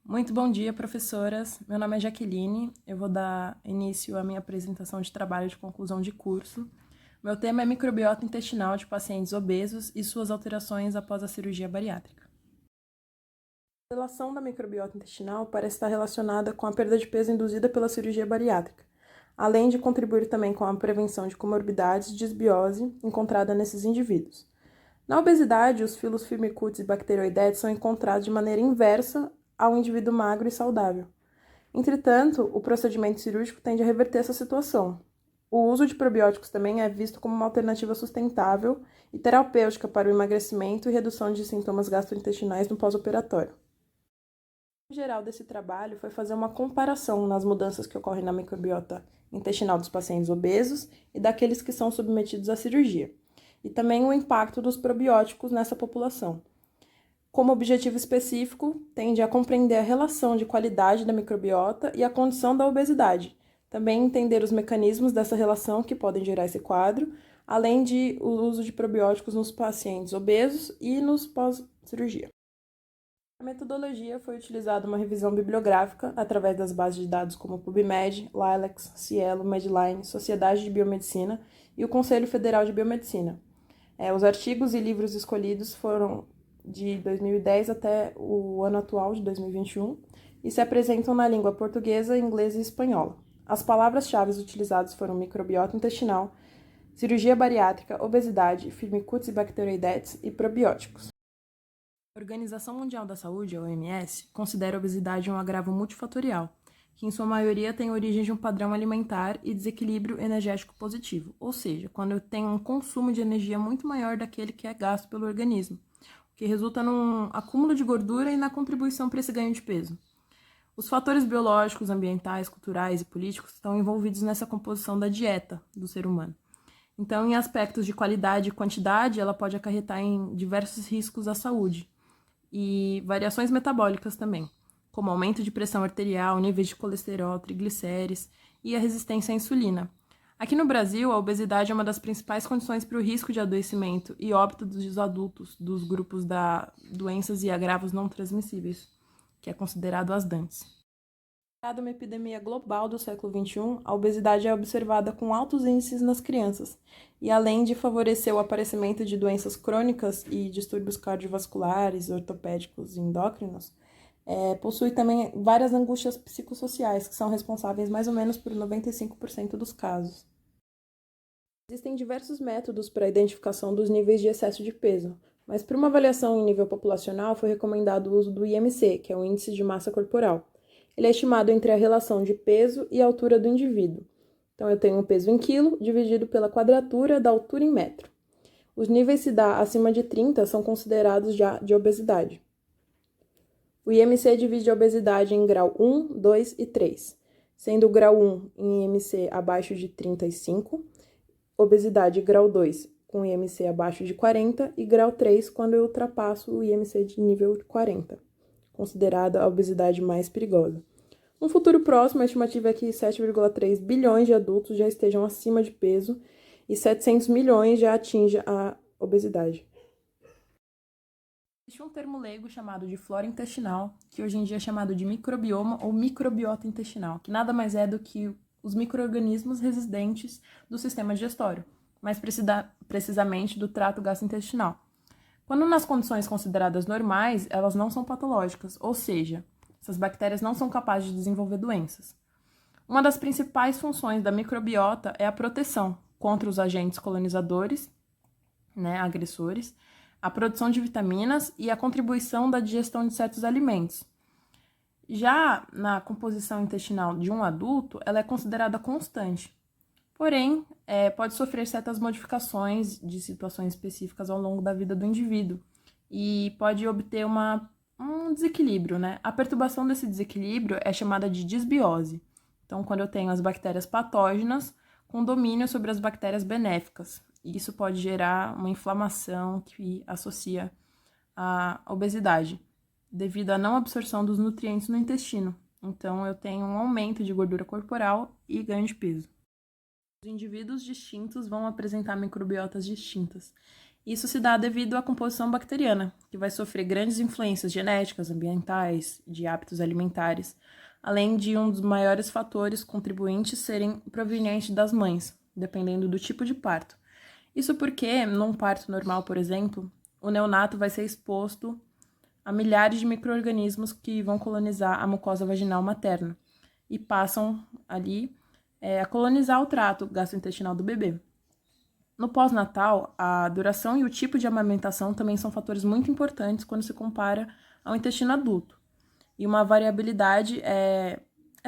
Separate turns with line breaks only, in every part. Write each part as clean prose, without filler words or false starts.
Muito bom dia, professoras. Meu nome é Jaqueline. Eu vou dar início à minha apresentação de trabalho de conclusão de curso. Meu tema é microbiota intestinal de pacientes obesos e suas alterações após a cirurgia bariátrica. A relação da microbiota intestinal parece estar relacionada com a perda de peso induzida pela cirurgia bariátrica, além de contribuir também com a prevenção de comorbidades e disbiose encontrada nesses indivíduos. Na obesidade, os filos firmicutes e bacteroidetes são encontrados de maneira inversa ao indivíduo magro e saudável. Entretanto, o procedimento cirúrgico tende a reverter essa situação. O uso de probióticos também é visto como uma alternativa sustentável e terapêutica para o emagrecimento e redução de sintomas gastrointestinais no pós-operatório. O geral desse trabalho foi fazer uma comparação nas mudanças que ocorrem na microbiota intestinal dos pacientes obesos e daqueles que são submetidos à cirurgia, e também o impacto dos probióticos nessa população. Como objetivo específico, tende a compreender a relação de qualidade da microbiota e a condição da obesidade, também entender os mecanismos dessa relação que podem gerar esse quadro, além de o uso de probióticos nos pacientes obesos e nos pós-cirurgia. A metodologia foi utilizada uma revisão bibliográfica através das bases de dados como PubMed, Lilacs, Cielo, Medline, Sociedade de Biomedicina e o Conselho Federal de Biomedicina. Os artigos e livros escolhidos foram de 2010 até o ano atual, de 2021, e se apresentam na língua portuguesa, inglesa e espanhola. As palavras-chave utilizadas foram microbiota intestinal, cirurgia bariátrica, obesidade, firmicutes e bacteroidetes e probióticos. A Organização Mundial da Saúde, a OMS, considera a obesidade um agravo multifatorial, que em sua maioria tem origem de um padrão alimentar e desequilíbrio energético positivo, ou seja, quando eu tenho um consumo de energia muito maior daquele que é gasto pelo organismo, o que resulta num acúmulo de gordura e na contribuição para esse ganho de peso. Os fatores biológicos, ambientais, culturais e políticos estão envolvidos nessa composição da dieta do ser humano. Então, em aspectos de qualidade e quantidade, ela pode acarretar em diversos riscos à saúde e variações metabólicas também, como aumento de pressão arterial, níveis de colesterol, triglicérides e a resistência à insulina. Aqui no Brasil, a obesidade é uma das principais condições para o risco de adoecimento e óbito dos adultos dos grupos da doenças e agravos não transmissíveis, que é considerado as DANTs. Considerada uma epidemia global do século XXI, a obesidade é observada com altos índices nas crianças, e além de favorecer o aparecimento de doenças crônicas e distúrbios cardiovasculares, ortopédicos e endócrinos, possui também várias angústias psicossociais, que são responsáveis mais ou menos por 95% dos casos. Existem diversos métodos para a identificação dos níveis de excesso de peso, mas para uma avaliação em nível populacional foi recomendado o uso do IMC, que é o Índice de Massa Corporal. Ele é estimado entre a relação de peso e altura do indivíduo. Então, eu tenho um peso em quilo dividido pela quadratura da altura em metro. Os níveis se dá acima de 30 são considerados já de obesidade. O IMC divide a obesidade em grau 1, 2 e 3, sendo o grau 1 em IMC abaixo de 35, obesidade grau 2 com IMC abaixo de 40 e grau 3 quando eu ultrapasso o IMC de nível 40, considerada a obesidade mais perigosa. No futuro próximo, a estimativa é que 7,3 bilhões de adultos já estejam acima de peso e 700 milhões já atinjam a obesidade. Existe um termo leigo chamado de flora intestinal, que hoje em dia é chamado de microbioma ou microbiota intestinal, que nada mais é do que os micro-organismos residentes do sistema digestório, mais precisamente do trato gastrointestinal. Quando nas condições consideradas normais, elas não são patológicas, ou seja, essas bactérias não são capazes de desenvolver doenças. Uma das principais funções da microbiota é a proteção contra os agentes colonizadores, agressores, a produção de vitaminas e a contribuição da digestão de certos alimentos. Já na composição intestinal de um adulto, ela é considerada constante. Porém, pode sofrer certas modificações de situações específicas ao longo da vida do indivíduo e pode obter um desequilíbrio, né? A perturbação desse desequilíbrio é chamada de disbiose. Então, quando eu tenho as bactérias patógenas com domínio sobre as bactérias benéficas, isso pode gerar uma inflamação que associa à obesidade, devido à não absorção dos nutrientes no intestino. Então, eu tenho um aumento de gordura corporal e ganho de peso. Os indivíduos distintos vão apresentar microbiotas distintas. Isso se dá devido à composição bacteriana, que vai sofrer grandes influências genéticas, ambientais, de hábitos alimentares, além de um dos maiores fatores contribuintes serem provenientes das mães, dependendo do tipo de parto. Isso porque, num parto normal, por exemplo, o neonato vai ser exposto a milhares de micro-organismos que vão colonizar a mucosa vaginal materna e passam ali a colonizar o trato gastrointestinal do bebê. No pós-natal, a duração e o tipo de amamentação também são fatores muito importantes quando se compara ao intestino adulto. E uma variabilidade é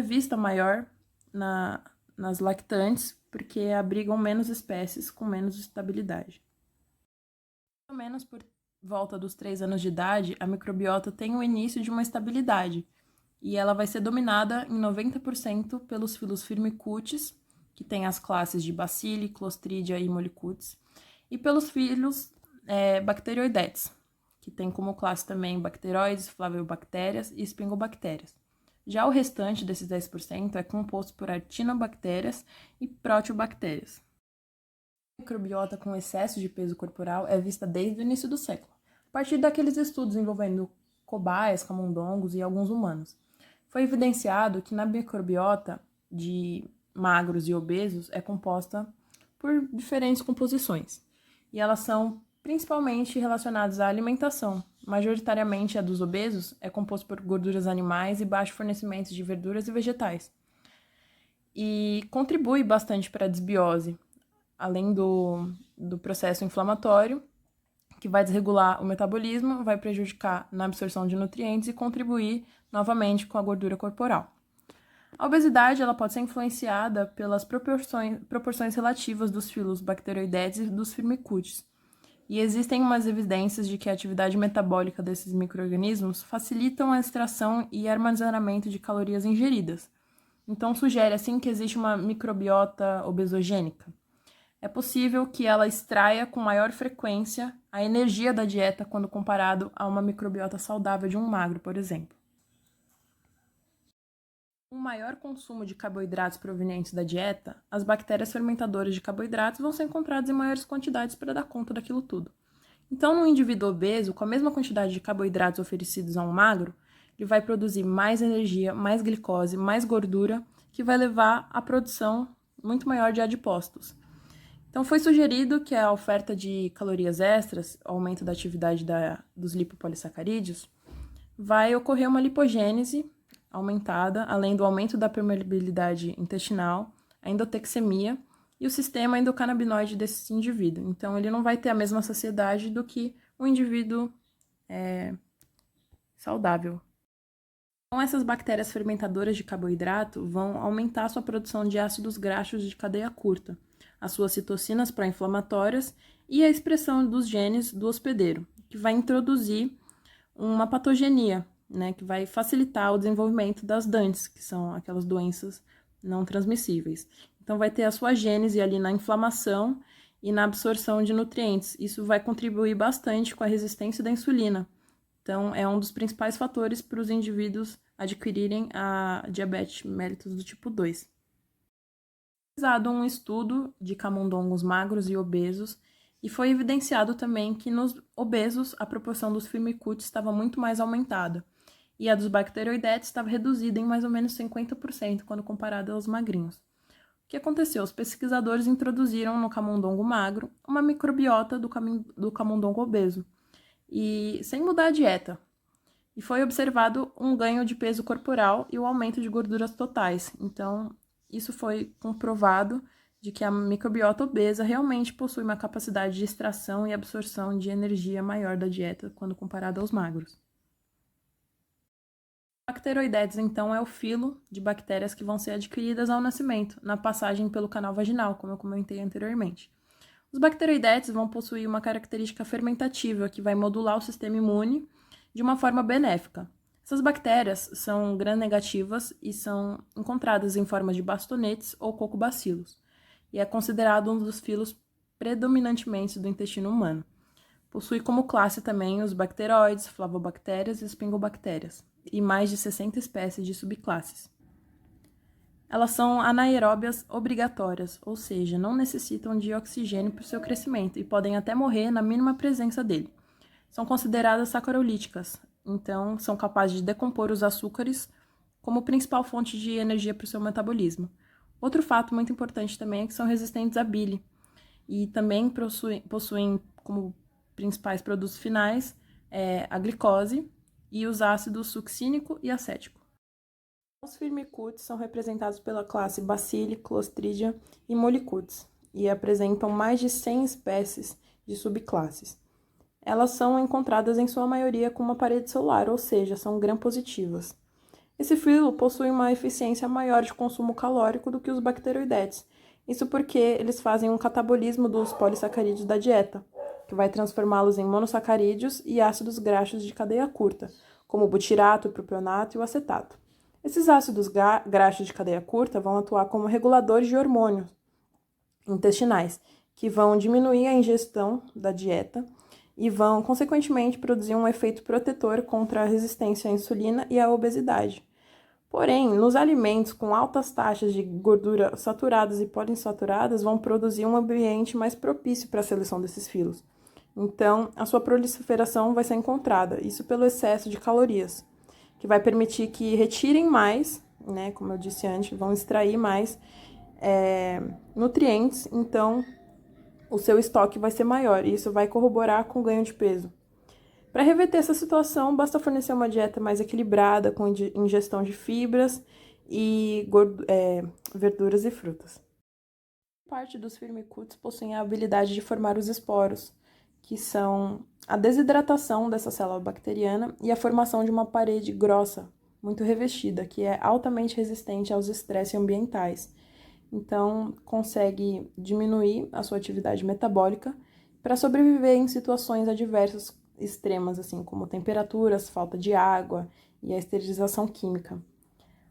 vista maior nas lactantes, porque abrigam menos espécies com menos estabilidade. Pelo menos por volta dos 3 anos de idade, a microbiota tem o início de uma estabilidade, e ela vai ser dominada em 90% pelos filos Firmicutes, que tem as classes de Bacilli, Clostridia e Molicutes, e pelos filos Bacteroidetes, que tem como classe também bacteroides, flavobactérias e espingobactérias. Já o restante desses 10% é composto por actinobactérias e proteobactérias. A microbiota com excesso de peso corporal é vista desde o início do século, a partir daqueles estudos envolvendo cobaias, camundongos e alguns humanos. Foi evidenciado que na microbiota de magros e obesos é composta por diferentes composições, e elas são principalmente relacionadas à alimentação. Majoritariamente a dos obesos é composta por gorduras animais e baixo fornecimento de verduras e vegetais, e contribui bastante para a desbiose, além do processo inflamatório, que vai desregular o metabolismo, vai prejudicar na absorção de nutrientes e contribuir novamente com a gordura corporal. A obesidade ela pode ser influenciada pelas proporções relativas dos filos Bacteroidetes e dos Firmicutes. E existem umas evidências de que a atividade metabólica desses micro-organismos facilitam a extração e armazenamento de calorias ingeridas. Então, sugere assim que existe uma microbiota obesogênica. É possível que ela extraia com maior frequência a energia da dieta quando comparado a uma microbiota saudável de um magro, por exemplo. Com um maior consumo de carboidratos provenientes da dieta, as bactérias fermentadoras de carboidratos vão ser encontradas em maiores quantidades para dar conta daquilo tudo. Então, no indivíduo obeso, com a mesma quantidade de carboidratos oferecidos a um magro, ele vai produzir mais energia, mais glicose, mais gordura, que vai levar à produção muito maior de adipócitos. Então, foi sugerido que a oferta de calorias extras, o aumento da atividade dos lipopolissacarídeos, vai ocorrer uma lipogênese aumentada, além do aumento da permeabilidade intestinal, a endotexemia e o sistema endocannabinoide desse indivíduo. Então, ele não vai ter a mesma saciedade do que um indivíduo saudável. Então, essas bactérias fermentadoras de carboidrato vão aumentar sua produção de ácidos graxos de cadeia curta, as suas citocinas pró-inflamatórias e a expressão dos genes do hospedeiro, que vai introduzir uma patogenia, né, que vai facilitar o desenvolvimento das DANTs, que são aquelas doenças não transmissíveis. Então, vai ter a sua gênese ali na inflamação e na absorção de nutrientes. Isso vai contribuir bastante com a resistência da insulina. Então, é um dos principais fatores para os indivíduos adquirirem a diabetes mellitus do tipo 2. Realizado um estudo de camundongos magros e obesos, e foi evidenciado também que nos obesos a proporção dos Firmicutes estava muito mais aumentada, e a dos Bacteroidetes estava reduzida em mais ou menos 50% quando comparada aos magrinhos. O que aconteceu? Os pesquisadores introduziram no camundongo magro uma microbiota do camundongo obeso, e sem mudar a dieta. E foi observado um ganho de peso corporal e o aumento de gorduras totais. Então, isso foi comprovado de que a microbiota obesa realmente possui uma capacidade de extração e absorção de energia maior da dieta quando comparada aos magros. Bacteroidetes, então, é o filo de bactérias que vão ser adquiridas ao nascimento, na passagem pelo canal vaginal, como eu comentei anteriormente. Os bacteroidetes vão possuir uma característica fermentativa que vai modular o sistema imune de uma forma benéfica. Essas bactérias são gram-negativas e são encontradas em forma de bastonetes ou cocobacilos, e é considerado um dos filos predominantemente do intestino humano. Possui como classe também os bacteroides, flavobactérias e espingobactérias, e mais de 60 espécies de subclasses. Elas são anaeróbias obrigatórias, ou seja, não necessitam de oxigênio para o seu crescimento e podem até morrer na mínima presença dele. São consideradas sacarolíticas, então são capazes de decompor os açúcares como principal fonte de energia para o seu metabolismo. Outro fato muito importante também é que são resistentes à bile e também possuem como principais produtos finais a glicose e os ácidos succínico e acético. Os firmicutes são representados pela classe Bacilli, Clostridia e Mollicutes e apresentam mais de 100 espécies de subclasses. Elas são encontradas em sua maioria com uma parede celular, ou seja, são gram-positivas. Esse filo possui uma eficiência maior de consumo calórico do que os bacteroidetes, isso porque eles fazem um catabolismo dos polissacarídeos da dieta, que vai transformá-los em monossacarídeos e ácidos graxos de cadeia curta, como o butirato, o propionato e o acetato. Esses ácidos graxos de cadeia curta vão atuar como reguladores de hormônios intestinais, que vão diminuir a ingestão da dieta e vão, consequentemente, produzir um efeito protetor contra a resistência à insulina e à obesidade. Porém, nos alimentos com altas taxas de gordura saturadas e poliinsaturadas vão produzir um ambiente mais propício para a seleção desses filos. Então, a sua proliferação vai ser encontrada, isso pelo excesso de calorias, que vai permitir que retirem mais, né, como eu disse antes, vão extrair mais nutrientes, então o seu estoque vai ser maior e isso vai corroborar com o ganho de peso. Para reverter essa situação, basta fornecer uma dieta mais equilibrada, com ingestão de fibras e verduras e frutas. Parte dos firmicutes possuem a habilidade de formar os esporos, que são a desidratação dessa célula bacteriana e a formação de uma parede grossa, muito revestida, que é altamente resistente aos estresses ambientais. Então, consegue diminuir a sua atividade metabólica para sobreviver em situações adversas extremas, assim como temperaturas, falta de água e a esterilização química.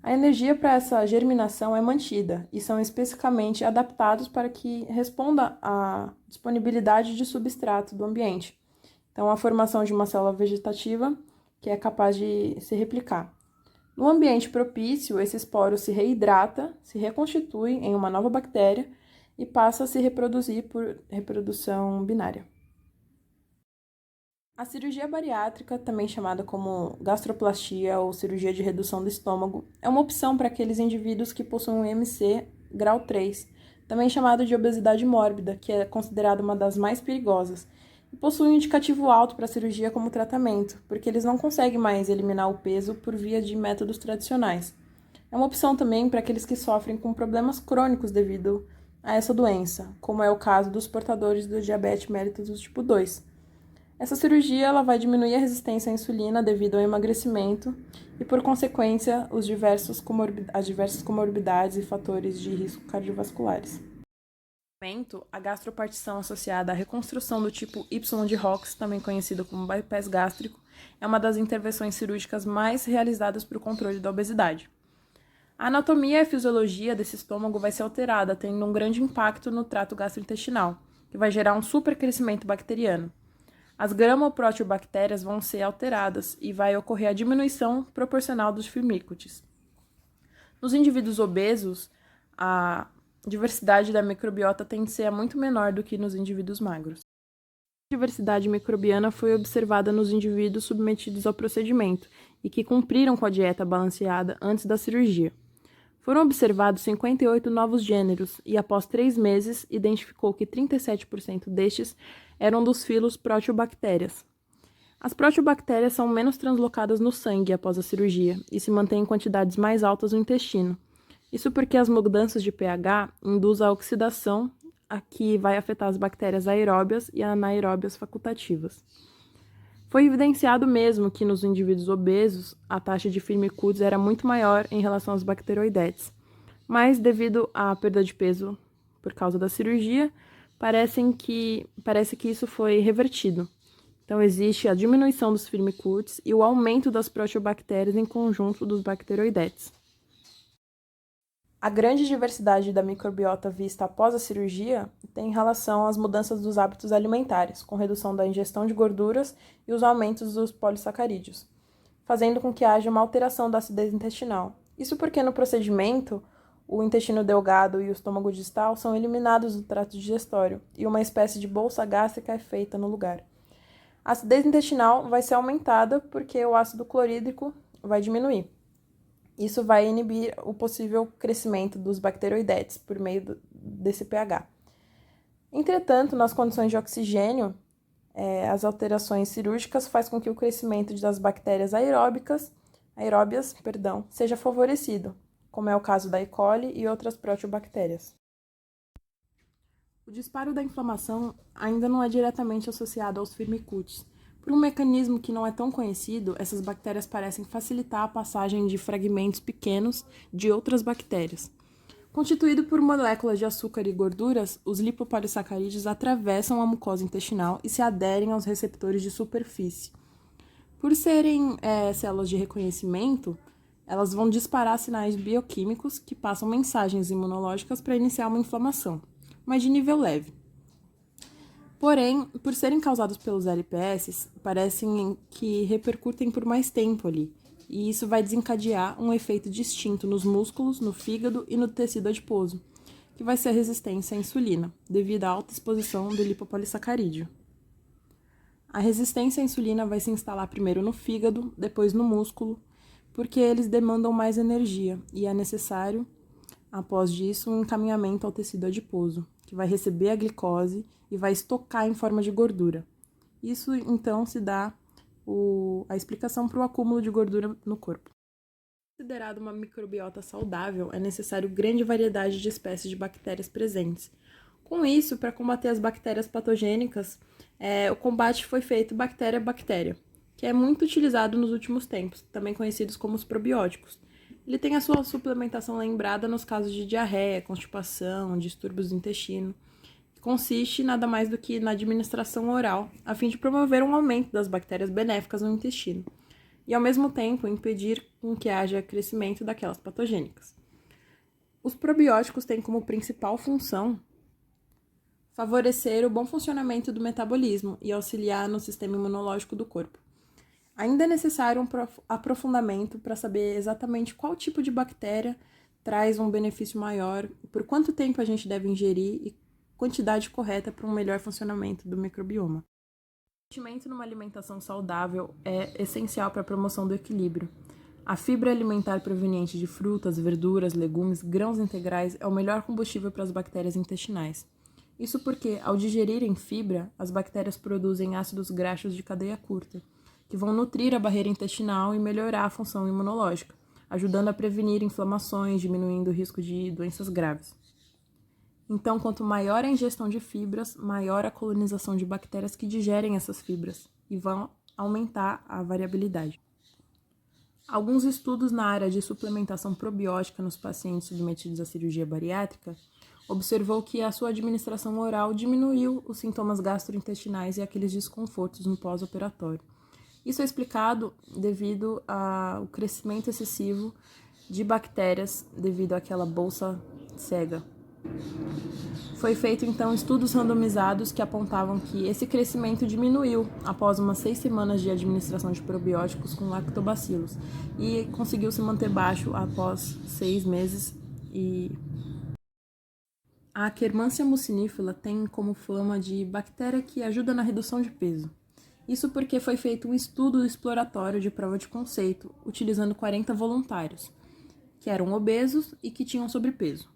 A energia para essa germinação é mantida e são especificamente adaptados para que responda à disponibilidade de substrato do ambiente. Então, a formação de uma célula vegetativa que é capaz de se replicar. No ambiente propício, esse esporo se reidrata, se reconstitui em uma nova bactéria e passa a se reproduzir por reprodução binária. A cirurgia bariátrica, também chamada como gastroplastia ou cirurgia de redução do estômago, é uma opção para aqueles indivíduos que possuem um IMC grau 3, também chamado de obesidade mórbida, que é considerada uma das mais perigosas, e possui um indicativo alto para a cirurgia como tratamento, porque eles não conseguem mais eliminar o peso por via de métodos tradicionais. É uma opção também para aqueles que sofrem com problemas crônicos devido a essa doença, como é o caso dos portadores do diabetes mellitus tipo 2. Essa cirurgia ela vai diminuir a resistência à insulina devido ao emagrecimento e, por consequência, as diversas comorbidades e fatores de risco cardiovasculares. A gastropartição associada à reconstrução do tipo Y de Hox, também conhecido como bypass gástrico, é uma das intervenções cirúrgicas mais realizadas para o controle da obesidade. A anatomia e a fisiologia desse estômago vai ser alterada, tendo um grande impacto no trato gastrointestinal, que vai gerar um supercrescimento bacteriano. As gram-proteobactérias vão ser alteradas e vai ocorrer a diminuição proporcional dos firmicutes. Nos indivíduos obesos, a diversidade da microbiota tende a ser muito menor do que nos indivíduos magros. A diversidade microbiana foi observada nos indivíduos submetidos ao procedimento e que cumpriram com a dieta balanceada antes da cirurgia. Foram observados 58 novos gêneros e, após 3 meses, identificou que 37% destes eram dos filos proteobactérias. As proteobactérias são menos translocadas no sangue após a cirurgia e se mantêm em quantidades mais altas no intestino. Isso porque as mudanças de pH induzem a oxidação, a que vai afetar as bactérias aeróbias e anaeróbias facultativas. Foi evidenciado mesmo que nos indivíduos obesos a taxa de firmicutes era muito maior em relação aos bacteroidetes, mas devido à perda de peso por causa da cirurgia, parece que isso foi revertido. Então existe a diminuição dos firmicutes e o aumento das proteobactérias em conjunto dos bacteroidetes. A grande diversidade da microbiota vista após a cirurgia tem relação às mudanças dos hábitos alimentares, com redução da ingestão de gorduras e os aumentos dos polissacarídeos, fazendo com que haja uma alteração da acidez intestinal. Isso porque no procedimento, o intestino delgado e o estômago distal são eliminados do trato digestório e uma espécie de bolsa gástrica é feita no lugar. A acidez intestinal vai ser aumentada porque o ácido clorídrico vai diminuir. Isso vai inibir o possível crescimento dos bacteroidetes por meio desse pH. Entretanto, nas condições de oxigênio, as alterações cirúrgicas fazem com que o crescimento das bactérias aeróbias, seja favorecido, como é o caso da E. coli e outras proteobactérias. O disparo da inflamação ainda não é diretamente associado aos firmicutes. Por um mecanismo que não é tão conhecido, essas bactérias parecem facilitar a passagem de fragmentos pequenos de outras bactérias. Constituído por moléculas de açúcar e gorduras, os lipopolissacarídeos atravessam a mucosa intestinal e se aderem aos receptores de superfície. Por serem células de reconhecimento, elas vão disparar sinais bioquímicos que passam mensagens imunológicas para iniciar uma inflamação, mas de nível leve. Porém, por serem causados pelos LPS, parecem que repercutem por mais tempo ali, e isso vai desencadear um efeito distinto nos músculos, no fígado e no tecido adiposo, que vai ser a resistência à insulina, devido à alta exposição do lipopolissacarídeo. A resistência à insulina vai se instalar primeiro no fígado, depois no músculo, porque eles demandam mais energia e é necessário, após disso, um encaminhamento ao tecido adiposo, que vai receber a glicose e vai estocar em forma de gordura. Isso, então, se dá a explicação para o acúmulo de gordura no corpo. Considerado uma microbiota saudável, é necessário grande variedade de espécies de bactérias presentes. Com isso, para combater as bactérias patogênicas, o combate foi feito bactéria a bactéria, que é muito utilizado nos últimos tempos, também conhecidos como os probióticos. Ele tem a sua suplementação lembrada nos casos de diarreia, constipação, distúrbios do intestino. Consiste nada mais do que na administração oral, a fim de promover um aumento das bactérias benéficas no intestino e, ao mesmo tempo, impedir que haja crescimento daquelas patogênicas. Os probióticos têm como principal função favorecer o bom funcionamento do metabolismo e auxiliar no sistema imunológico do corpo. Ainda é necessário um aprofundamento para saber exatamente qual tipo de bactéria traz um benefício maior, por quanto tempo a gente deve ingerir e quantidade correta para um melhor funcionamento do microbioma. O investimento numa alimentação saudável é essencial para a promoção do equilíbrio. A fibra alimentar proveniente de frutas, verduras, legumes, grãos integrais é o melhor combustível para as bactérias intestinais. Isso porque, ao digerirem fibra, as bactérias produzem ácidos graxos de cadeia curta, que vão nutrir a barreira intestinal e melhorar a função imunológica, ajudando a prevenir inflamações, diminuindo o risco de doenças graves. Então, quanto maior a ingestão de fibras, maior a colonização de bactérias que digerem essas fibras e vão aumentar a variabilidade. Alguns estudos na área de suplementação probiótica nos pacientes submetidos à cirurgia bariátrica observou que a sua administração oral diminuiu os sintomas gastrointestinais e aqueles desconfortos no pós-operatório. Isso é explicado devido ao crescimento excessivo de bactérias devido àquela bolsa cega. Foi feito então estudos randomizados que apontavam que esse crescimento diminuiu após umas 6 semanas de administração de probióticos com lactobacilos e conseguiu se manter baixo após 6 meses. A Akkermansia mucinifera tem como fama de bactéria que ajuda na redução de peso. Isso porque foi feito um estudo exploratório de prova de conceito, utilizando 40 voluntários, que eram obesos e que tinham sobrepeso.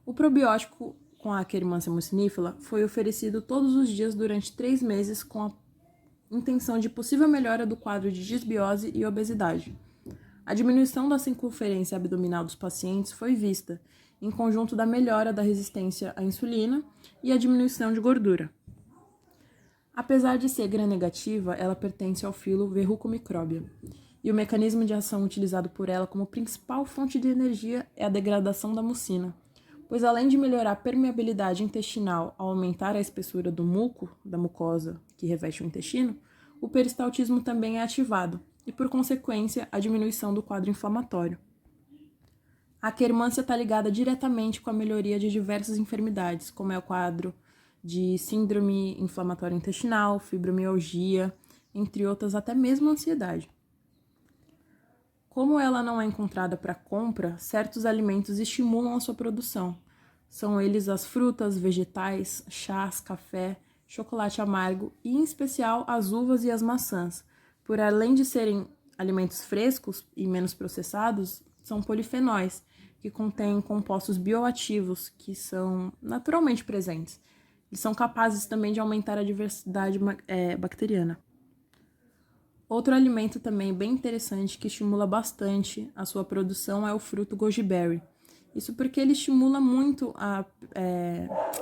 O probiótico com a Akkermansia mucinifera foi oferecido todos os dias durante 3 meses com a intenção de possível melhora do quadro de disbiose e obesidade. A diminuição da circunferência abdominal dos pacientes foi vista, em conjunto da melhora da resistência à insulina e a diminuição de gordura. Apesar de ser gram-negativa, ela pertence ao filo Verrucomicrobia, e o mecanismo de ação utilizado por ela como principal fonte de energia é a degradação da mucina, pois além de melhorar a permeabilidade intestinal ao aumentar a espessura do muco, da mucosa que reveste o intestino, o peristaltismo também é ativado e, por consequência, a diminuição do quadro inflamatório. A Akkermansia está ligada diretamente com a melhoria de diversas enfermidades, como é o quadro de síndrome inflamatória intestinal, fibromialgia, entre outras, até mesmo ansiedade. Como ela não é encontrada para compra, certos alimentos estimulam a sua produção. São eles as frutas, vegetais, chás, café, chocolate amargo e, em especial, as uvas e as maçãs. Por além de serem alimentos frescos e menos processados, são polifenóis, que contêm compostos bioativos que são naturalmente presentes. Eles são capazes também de aumentar a diversidade bacteriana. Outro alimento também bem interessante que estimula bastante a sua produção é o fruto goji berry. Isso porque ele estimula muito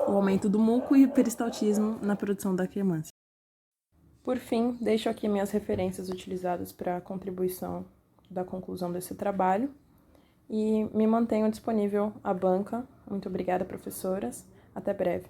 o aumento do muco e o peristaltismo na produção da queimância. Por fim, deixo aqui minhas referências utilizadas para a contribuição da conclusão desse trabalho e me mantenho disponível à banca. Muito obrigada, professoras. Até breve.